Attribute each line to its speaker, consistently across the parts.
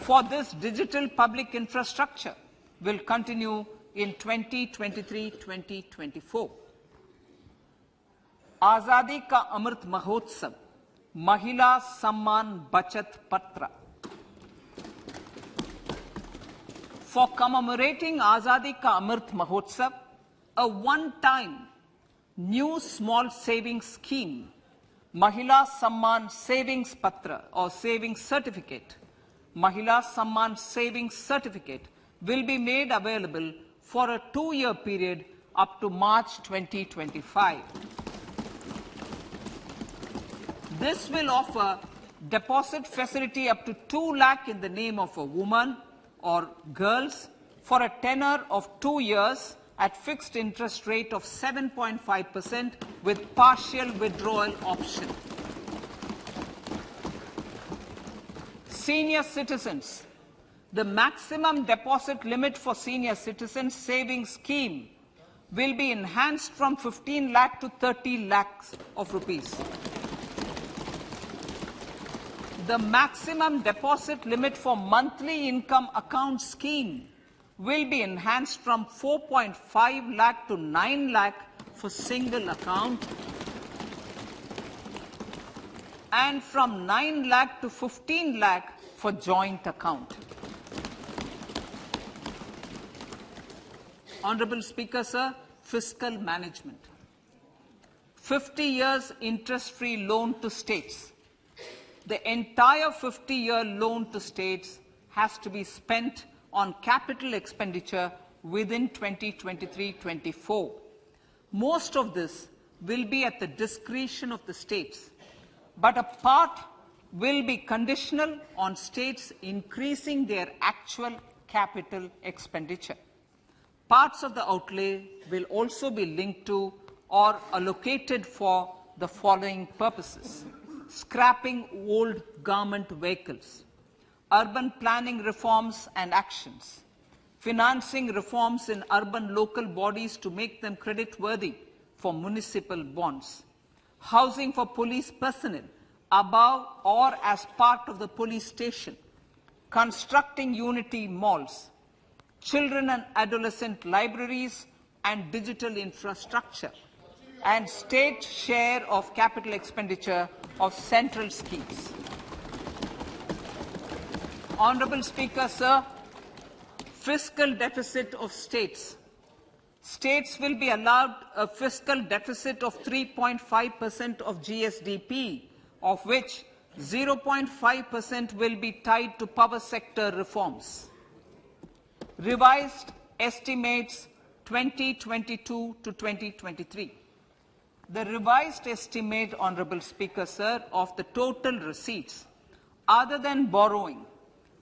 Speaker 1: for this digital public infrastructure will continue in 2023-2024. Azadi ka Amrit Mahotsav, Mahila Samman Bachat Patra. For commemorating Azadi ka Amrit Mahotsav, a one-time new small savings scheme, Mahila Samman Savings Patra or Savings Certificate, Mahila Samman Savings Certificate will be made available for a 2-year period up to March 2025. This will offer deposit facility up to 2 lakh in the name of a woman or girls for a tenure of 2 years at fixed interest rate of 7.5% with partial withdrawal option. Senior citizens. The maximum deposit limit for senior citizens savings scheme will be enhanced from 15 lakh to 30 lakhs of rupees. The maximum deposit limit for monthly income account scheme will be enhanced from 4.5 lakh to 9 lakh for single account and from 9 lakh to 15 lakh for joint account. Honorable Speaker, sir, fiscal management. 50 years interest-free loan to states. The entire 50-year loan to states has to be spent on capital expenditure within 2023-24. Most of this will be at the discretion of the states, but a part will be conditional on states increasing their actual capital expenditure. Parts of the outlay will also be linked to or allocated for the following purposes: scrapping old government vehicles, urban planning reforms and actions, financing reforms in urban local bodies to make them credit-worthy for municipal bonds, housing for police personnel above or as part of the police station, constructing unity malls, children and adolescent libraries and digital infrastructure, and state share of capital expenditure of central schemes. Honorable Speaker, sir, fiscal deficit of states. States will be allowed a fiscal deficit of 3.5% of GSDP, of which 0.5% will be tied to power sector reforms. Revised estimates 2022 to 2023. The revised estimate, Honorable Speaker, sir, of the total receipts other than borrowing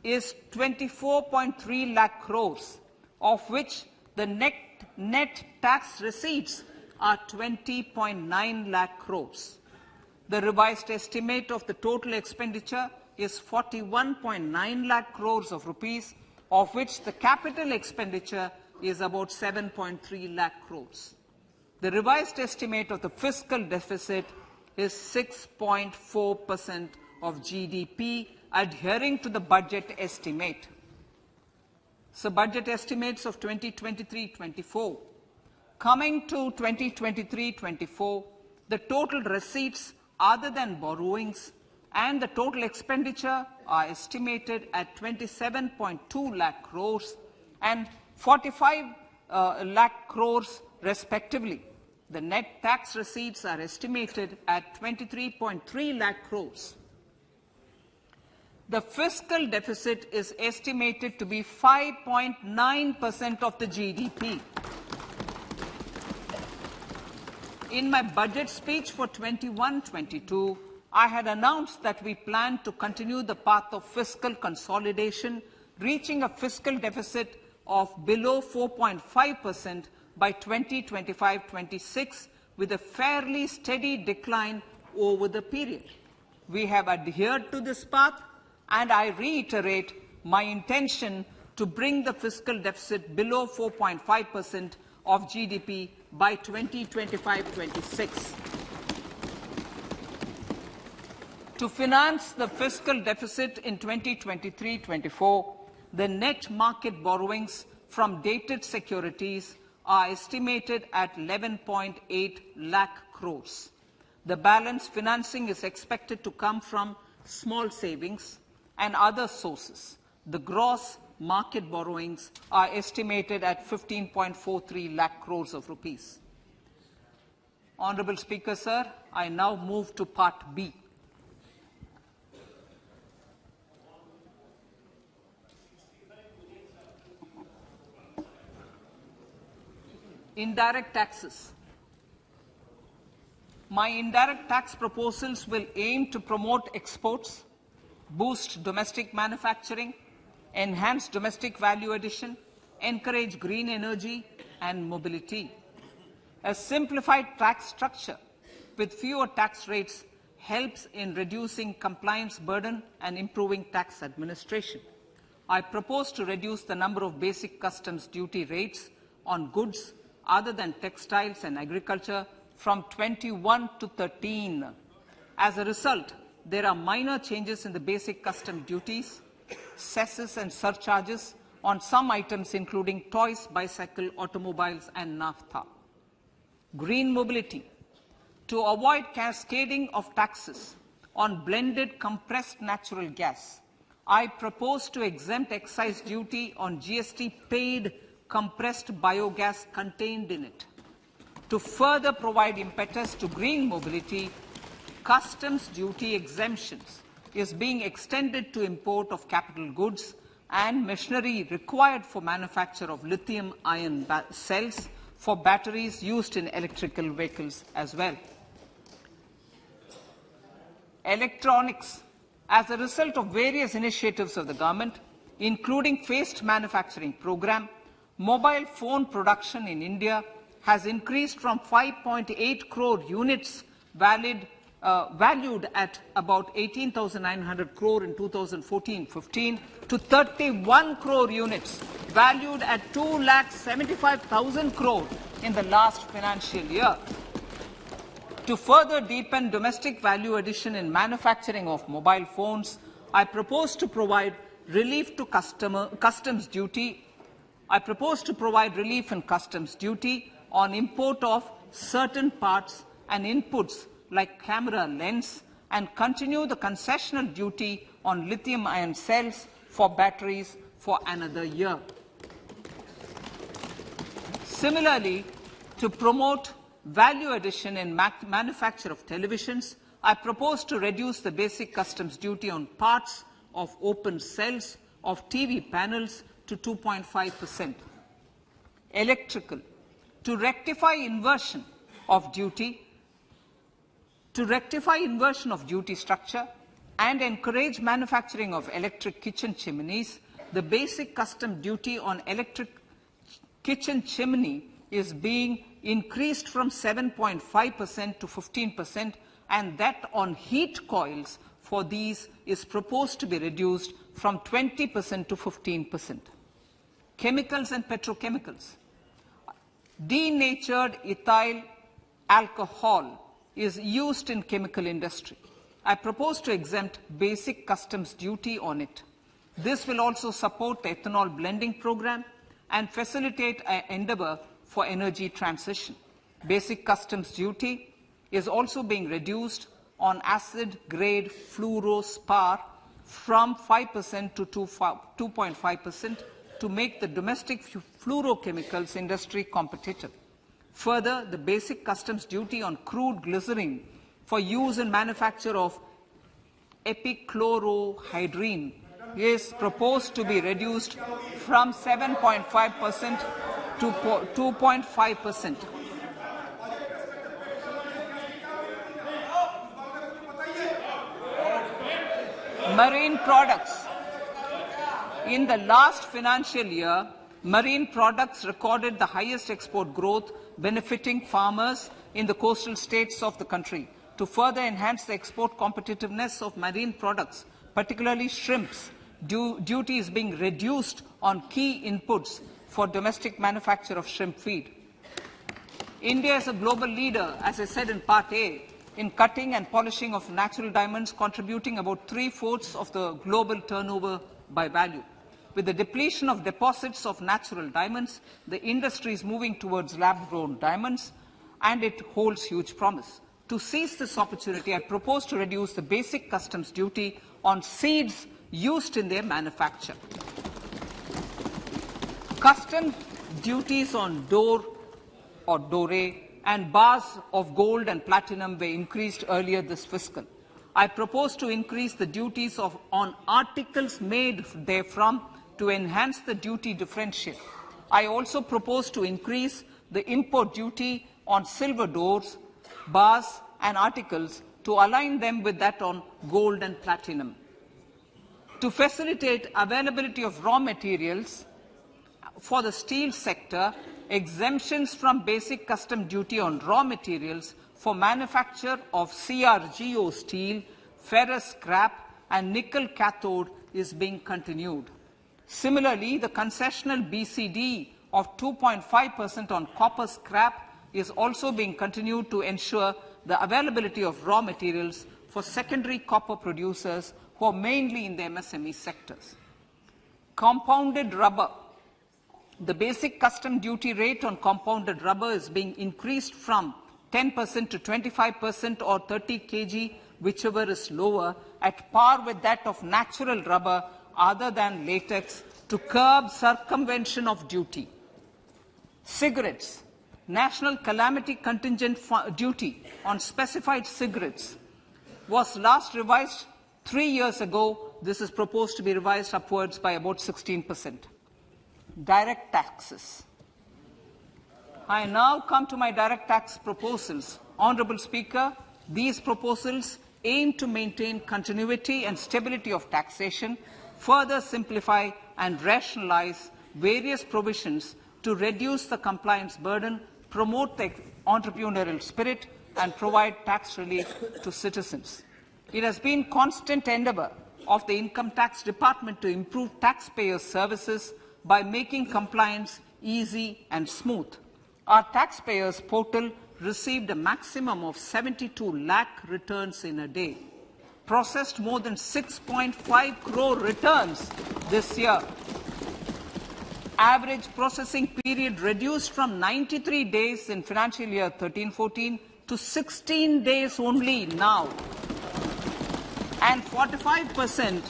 Speaker 1: is 24.3 lakh crores, of which the net tax receipts are 20.9 lakh crores. The revised estimate of the total expenditure is 41.9 lakh crores of rupees, of which the capital expenditure is about 7.3 lakh crores. The revised estimate of the fiscal deficit is 6.4% of GDP, adhering to the budget estimate. So, budget estimates of 2023-24. Coming to 2023-24, the total receipts other than borrowings and the total expenditure are estimated at 27.2 lakh crores and 45 lakh crores respectively. The net tax receipts are estimated at 23.3 lakh crores. The fiscal deficit is estimated to be 5.9% of the GDP. In my budget speech for 21-22, I had announced that we plan to continue the path of fiscal consolidation, reaching a fiscal deficit of below 4.5% by 2025-26, with a fairly steady decline over the period. We have adhered to this path, and I reiterate my intention to bring the fiscal deficit below 4.5% of GDP by 2025-26. To finance the fiscal deficit in 2023-24, the net market borrowings from dated securities are estimated at 11.8 lakh crores. The balance financing is expected to come from small savings and other sources. The gross market borrowings are estimated at 15.43 lakh crores of rupees. Honourable Speaker, sir, I now move to Part B. Indirect taxes. My indirect tax proposals will aim to promote exports, boost domestic manufacturing, enhance domestic value addition, encourage green energy and mobility. A simplified tax structure with fewer tax rates helps in reducing compliance burden and improving tax administration. I propose to reduce the number of basic customs duty rates on goods other than textiles and agriculture from 21 to 13. As a result, there are minor changes in the basic custom duties, cesses and surcharges on some items including toys, bicycle, automobiles and naphtha. Green mobility. To avoid cascading of taxes on blended compressed natural gas, I propose to exempt excise duty on GST paid compressed biogas contained in it. To further provide impetus to green mobility, customs duty exemptions is being extended to import of capital goods and machinery required for manufacture of lithium-ion cells for batteries used in electrical vehicles as well. Electronics. As a result of various initiatives of the government, including phased manufacturing program, mobile phone production in India has increased from 5.8 crore units valued at about 18,900 crore in 2014-15 to 31 crore units valued at 2,75,000 crore in the last financial year. To further deepen domestic value addition in manufacturing of mobile phones, I propose to provide relief to customs duty. I propose to provide relief in customs duty on import of certain parts and inputs like camera lens and continue the concessional duty on lithium-ion cells for batteries for another year. Similarly, to promote value addition in manufacture of televisions, I propose to reduce the basic customs duty on parts of open cells of TV panels to 2.5%. Electrical. To rectify inversion of duty structure and encourage manufacturing of electric kitchen chimneys, the basic custom duty on electric kitchen chimney is being increased from 7.5% to 15%, and that on heat coils for these is proposed to be reduced from 20% to 15%. Chemicals and petrochemicals. Denatured ethyl alcohol is used in chemical industry. I propose to exempt basic customs duty on it. This will also support the ethanol blending program and facilitate an endeavour for energy transition. Basic customs duty is also being reduced on acid-grade fluorospar from 5% to 2.5% to make the domestic fluorochemicals industry competitive. Further, the basic customs duty on crude glycerine for use in manufacture of epichlorohydrin is proposed to be reduced from 7.5% to 2.5%. Marine products. In the last financial year, marine products recorded the highest export growth, benefiting farmers in the coastal states of the country. To further enhance the export competitiveness of marine products, particularly shrimps, duty is being reduced on key inputs for domestic manufacture of shrimp feed. India is a global leader, as I said in Part A, in cutting and polishing of natural diamonds, contributing about 3/4 of the global turnover by value. With the depletion of deposits of natural diamonds, the industry is moving towards lab-grown diamonds, and it holds huge promise. To seize this opportunity, I propose to reduce the basic customs duty on seeds used in their manufacture. Customs duties on doré or doré and bars of gold and platinum were increased earlier this fiscal. I propose to increase the duties on articles made therefrom to enhance the duty differential. I also propose to increase the import duty on silver doors, bars and articles to align them with that on gold and platinum. To facilitate availability of raw materials for the steel sector, exemptions from basic custom duty on raw materials for manufacture of CRGO steel, ferrous scrap and nickel cathode is being continued. Similarly, the concessional BCD of 2.5% on copper scrap is also being continued to ensure the availability of raw materials for secondary copper producers who are mainly in the MSME sectors. Compounded rubber. The basic custom duty rate on compounded rubber is being increased from 10% to 25% or 30 kg, whichever is lower, at par with that of natural rubber other than latex, to curb circumvention of duty. Cigarettes. National Calamity Contingent duty on specified cigarettes was last revised 3 years ago. This is proposed to be revised upwards by about 16%. Direct taxes. I now come to my direct tax proposals. Honourable Speaker, these proposals aim to maintain continuity and stability of taxation, further simplify and rationalise various provisions to reduce the compliance burden, promote the entrepreneurial spirit and provide tax relief to citizens. It has been constant endeavour of the Income Tax Department to improve taxpayers' services by making compliance easy and smooth. Our taxpayers portal received a maximum of 72 lakh returns in a day, processed more than 6.5 crore returns this year. Average processing period reduced from 93 days in financial year 13-14 to 16 days only now. And 45%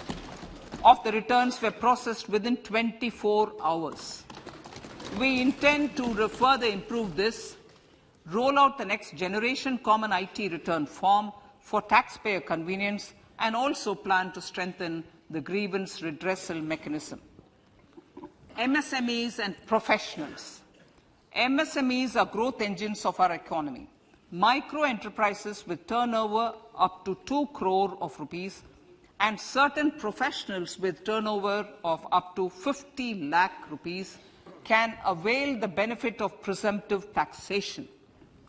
Speaker 1: of the returns were processed within 24 hours. We intend to further improve this, roll out the next generation common IT return form for taxpayer convenience, and also plan to strengthen the grievance redressal mechanism. MSMEs and professionals. MSMEs are growth engines of our economy. Micro enterprises with turnover up to 2 crore of rupees and certain professionals with turnover of up to 50 lakh rupees can avail the benefit of presumptive taxation.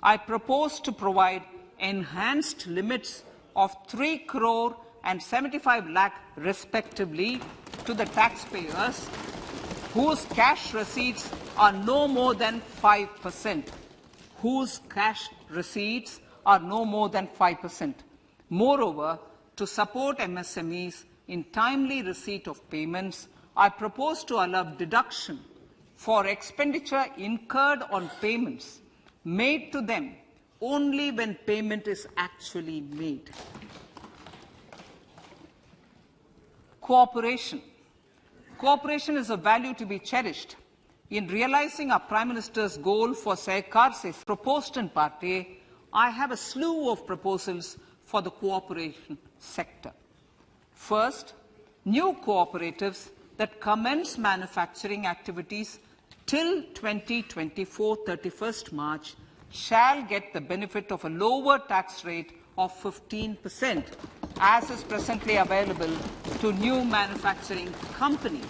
Speaker 1: I propose to provide enhanced limits of 3 crore and 75 lakh respectively to the taxpayers whose cash receipts are no more than 5%. Whose cash receipts are no more than 5%. Moreover, to support MSMEs in timely receipt of payments, I propose to allow deduction for expenditure incurred on payments made to them only when payment is actually made. Cooperation. Cooperation is a value to be cherished. In realizing our Prime Minister's goal for Sehkar se proposed in Part A, I have a slew of proposals for the cooperation sector. First, new cooperatives that commence manufacturing activities till 2024, 31st March, shall get the benefit of a lower tax rate of 15%, as is presently available to new manufacturing companies.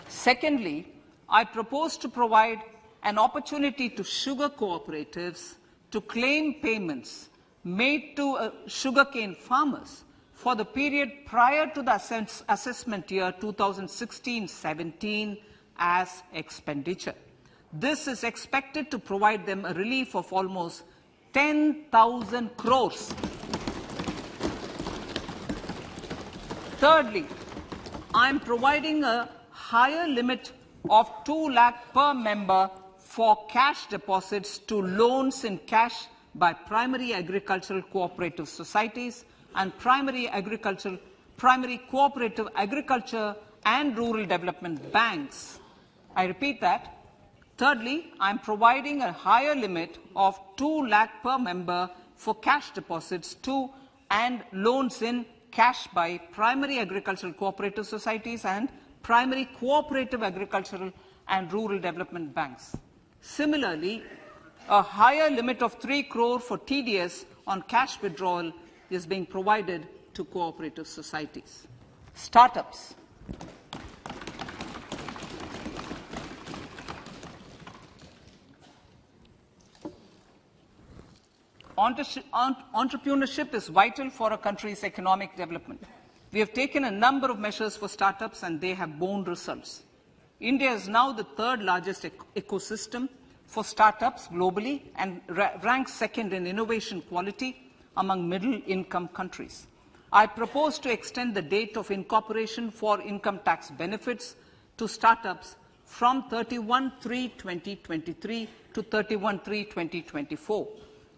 Speaker 1: Secondly, I propose to provide an opportunity to sugar cooperatives to claim payments made to sugarcane farmers for the period prior to the assessment year 2016-17 as expenditure. This is expected to provide them a relief of almost 10,000 crores. Thirdly, I am providing a higher limit of 2 lakh per member for cash deposits to loans in cash by primary agricultural cooperative societies and primary cooperative agriculture and rural development banks. I repeat that. Thirdly, I am providing a higher limit of 2 lakh per member for cash deposits to and loans in cash by primary agricultural cooperative societies and primary cooperative agricultural and rural development banks. Similarly, a higher limit of 3 crore for TDS on cash withdrawal is being provided to cooperative societies. Startups. Entrepreneurship is vital for a country's economic development. We have taken a number of measures for startups and they have borne results. India is now the third largest ecosystem for startups globally and ranks second in innovation quality among middle-income countries. I propose to extend the date of incorporation for income tax benefits to startups from 31/3/2023 to 31/3/2024.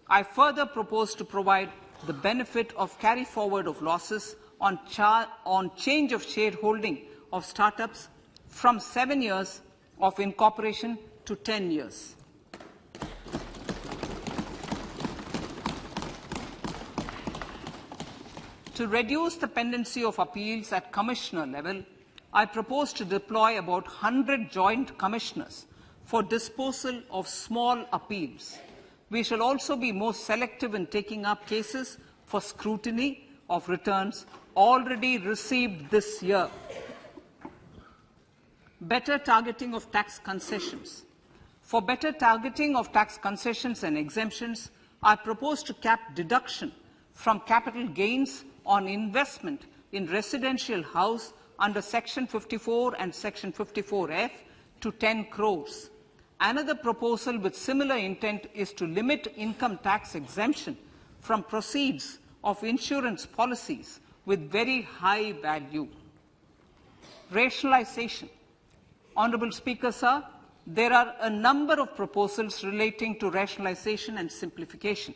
Speaker 1: I further propose to provide the benefit of carry forward of losses on change of shareholding of startups from 7 years of incorporation to 10 years. To reduce the pendency of appeals at commissioner level, I propose to deploy about 100 joint commissioners for disposal of small appeals. We shall also be more selective in taking up cases for scrutiny of returns already received this year. Better targeting of tax concessions. For better targeting of tax concessions and exemptions, I propose to cap deduction from capital gains on investment in residential house under Section 54 and Section 54F to 10 crores. Another proposal with similar intent is to limit income tax exemption from proceeds of insurance policies with very high value. Rationalization. Honourable Speaker, sir, there are a number of proposals relating to rationalization and simplification.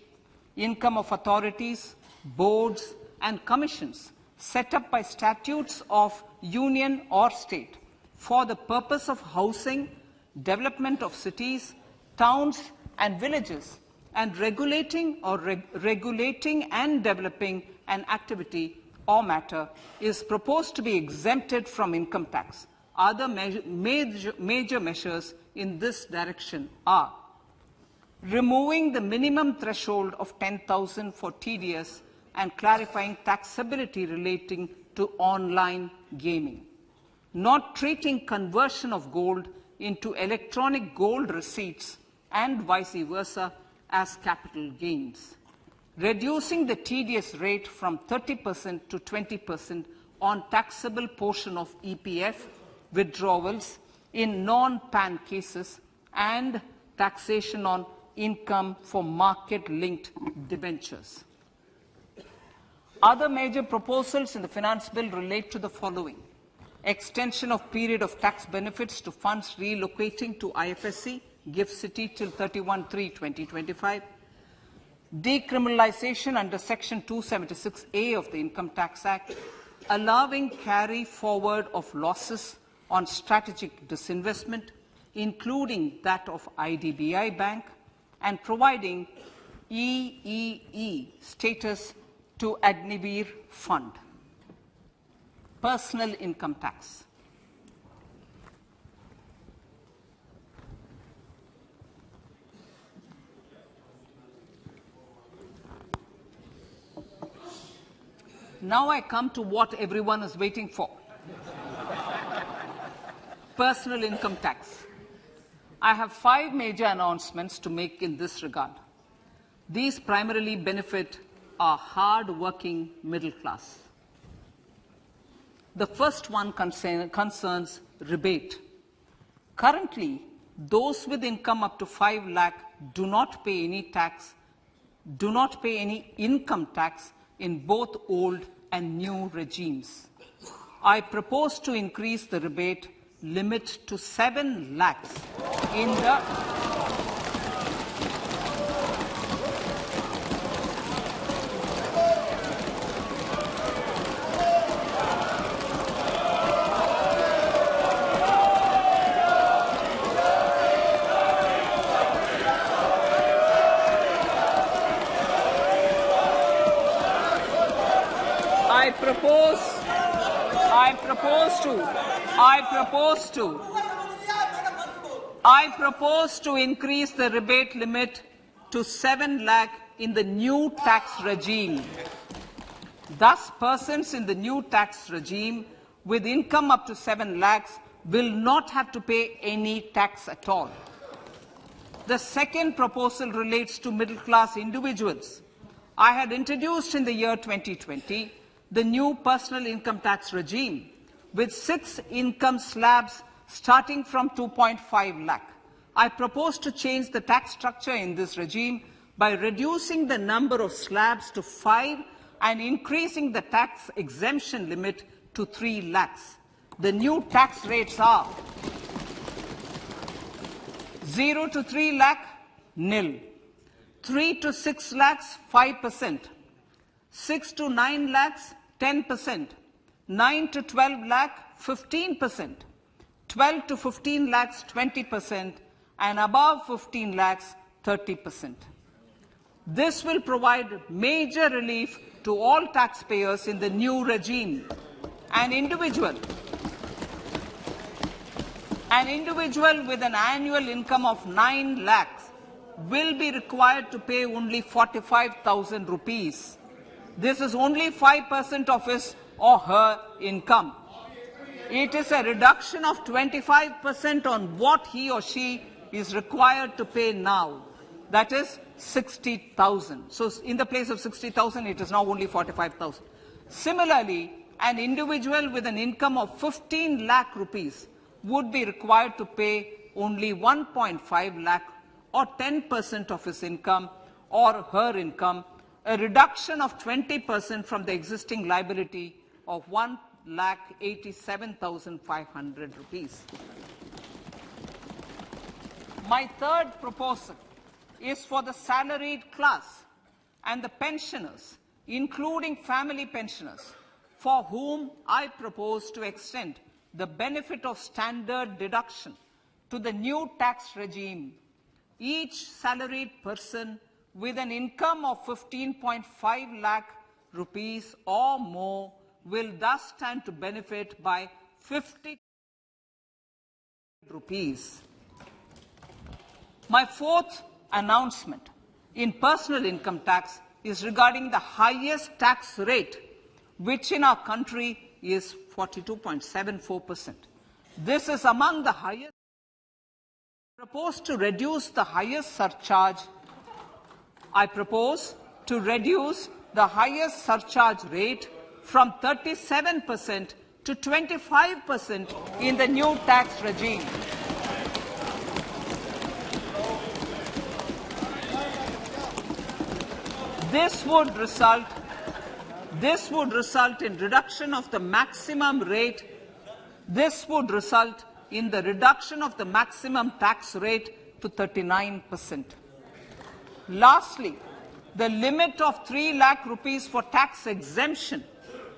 Speaker 1: Income of authorities, boards and commissions set up by statutes of union or state for the purpose of housing, development of cities, towns and villages, and regulating and developing an activity or matter is proposed to be exempted from income tax. Other major measures in this direction are removing the minimum threshold of 10,000 for TDS and clarifying taxability relating to online gaming, not treating conversion of gold into electronic gold receipts and vice versa as capital gains, reducing the TDS rate from 30% to 20% on taxable portion of EPF withdrawals in non-PAN cases, and taxation on income for market-linked debentures. Other major proposals in the Finance Bill relate to the following: extension of period of tax benefits to funds relocating to IFSC, GIFT City till 31/3/2025, decriminalization under Section 276A of the Income Tax Act, allowing carry forward of losses on strategic disinvestment, including that of IDBI Bank, and providing EEE status to Agnivir Fund. Personal income tax. Now I come to what everyone is waiting for. Personal income tax. I have 5 major announcements to make in this regard. These primarily benefit our hard-working middle class. The first one concerns rebate. Currently, those with income up to 5 lakh do not pay any tax do not pay any income tax in both old and new regimes. I propose to increase the rebate limit to 7 lakhs in the I propose to increase the rebate limit to 7 lakh in the new tax regime. Thus, persons in the new tax regime with income up to 7 lakhs will not have to pay any tax at all. The second proposal relates to middle-class individuals. I had introduced in the year 2020 the new personal income tax regime with 6 income slabs starting from 2.5 lakh. I propose to change the tax structure in this regime by reducing the number of slabs to 5 and increasing the tax exemption limit to 3 lakhs. The new tax rates are 0 to 3 lakh, nil. 3 to 6 lakhs, 5%. 6 to 9 lakhs, 10%. 9 to 12 lakh, 15%. 12 to 15 lakhs, 20%. And above 15 lakhs, 30%. This will provide major relief to all taxpayers in the new regime. An individual with an annual income of 9 lakhs will be required to pay only 45,000 rupees. This is only 5% of his or her income. It is a reduction of 25% on what he or she is required to pay now. That is 60,000. So in the place of 60,000, it is now only 45,000. Similarly, an individual with an income of 15 lakh rupees would be required to pay only 1.5 lakh or 10% of his income or her income, a reduction of 20% from the existing liability of 1,87,500 rupees. My third proposal is for the salaried class and the pensioners, including family pensioners, for whom I propose to extend the benefit of standard deduction to the new tax regime. Each salaried person with an income of 15.5 lakh rupees or more will thus stand to benefit by 50 rupees. My fourth announcement in personal income tax is regarding the highest tax rate, which in our country is 42.74%. This is among the highest. I propose to reduce the highest surcharge. I propose to reduce the highest surcharge rate from 37% to 25% in the new tax regime. This would result in reduction of the maximum rate. This would result in the reduction of the maximum tax rate to 39%. Lastly, the limit of 3 lakh rupees for tax exemption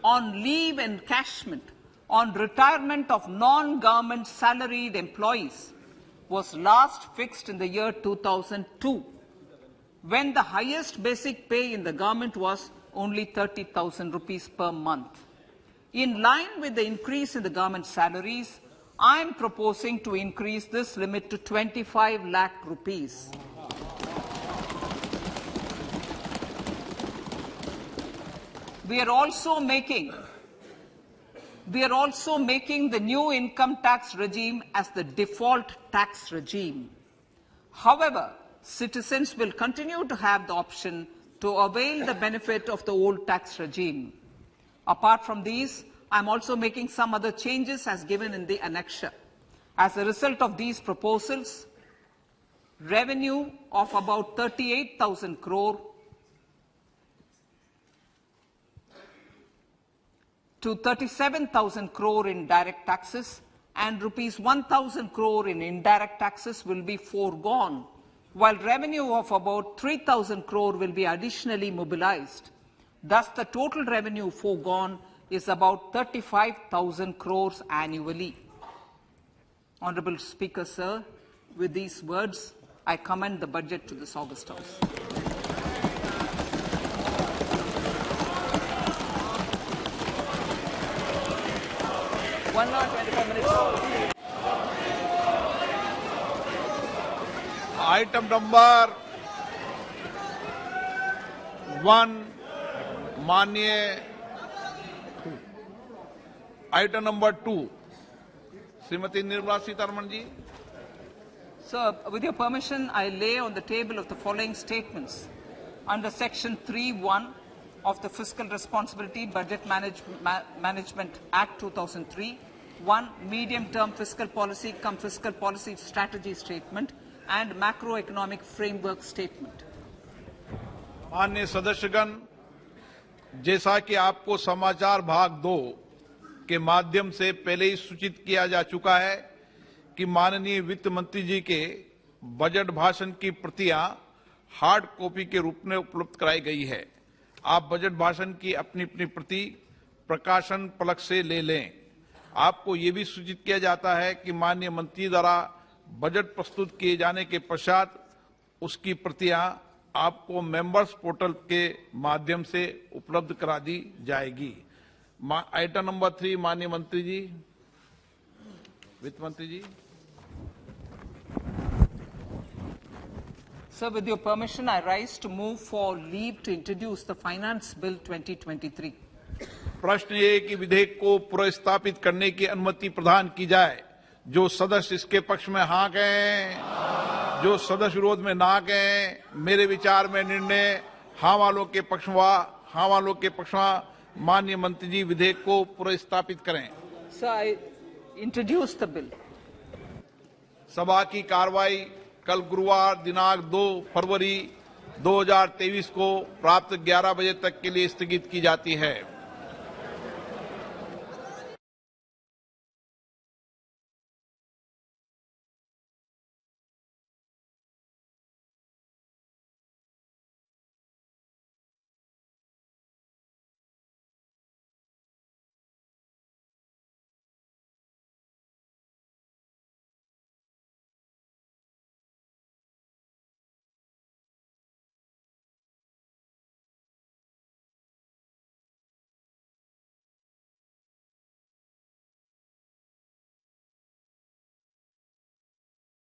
Speaker 1: on leave encashment on retirement of non-government salaried employees was last fixed in the year 2002, when the highest basic pay in the government was only 30,000 rupees per month. In line with the increase in the government salaries, I am proposing to increase this limit to 25 lakh rupees. We are also making the new income tax regime as the default tax regime. However, citizens will continue to have the option to avail the benefit of the old tax regime. Apart from these, I am also making some other changes as given in the annexure. As a result of these proposals, revenue of about 38,000 crore to 37,000 crore in direct taxes and rupees 1,000 crore in indirect taxes will be foregone, while revenue of about 3,000 crore will be additionally mobilized. Thus, the total revenue foregone is about 35,000 crores annually. Honorable Speaker, sir, with these words, I commend the budget to this August House. One hour, 25 minutes.
Speaker 2: Item number 1 माननीय item number 2 Shrimati Nirmala Sitharaman ji.
Speaker 1: Sir, with your permission, I lay on the table of the following statements. Under Section 3(1) of the Fiscal Responsibility Budget Management Act 2003, 1. Medium-term fiscal policy cum fiscal policy strategy statement and macroeconomic framework statement.
Speaker 2: माननीय सदस्यगण, जैसा कि आपको समाचार भाग 2 के माध्यम से पहले ही सूचित किया जा चुका है कि माननीय वित्त मंत्री जी के बजट भाषण की प्रतियां हार्ड कॉपी के रूप में उपलब्ध कराई गई है. आप बजट भाषण की अपनी अपनी प्रति प्रकाशन पलक से ले लें. आपको ये भी सूचित किया जाता है कि माननीय मंत्री द्वारा बजट प्रस्तुत किए जाने के पश्चात उसकी प्रतियां आपको मेंबर्स पोर्टल के माध्यम से उपलब्ध करा दी जाएगी. आइटम नंबर 3 माननीय मंत्री जी, वित्त मंत्री जी.
Speaker 1: Sir, with your permission, I rise to move for leave to introduce the Finance Bill 2023.
Speaker 2: प्रश्न ये कि विधेयक को पुनर्स्थापित करने की अनुमति प्रदान की जाए. जो सदस्य इसके पक्ष में हाँ कहें, जो सदस्य विरोध में ना कहें. मेरे विचार में निर्णय हाँ वालों के पक्ष में. माननीय मंत्री जी विधेयक को पुनर्स्थापित करें.
Speaker 1: Sir, I introduce the bill.
Speaker 2: सभा की कार्रवाई कल गुरुवार दिनांक 2 फरवरी 2023 को प्राप्त 11 बजे तक के लिए स्थगित की जाती है.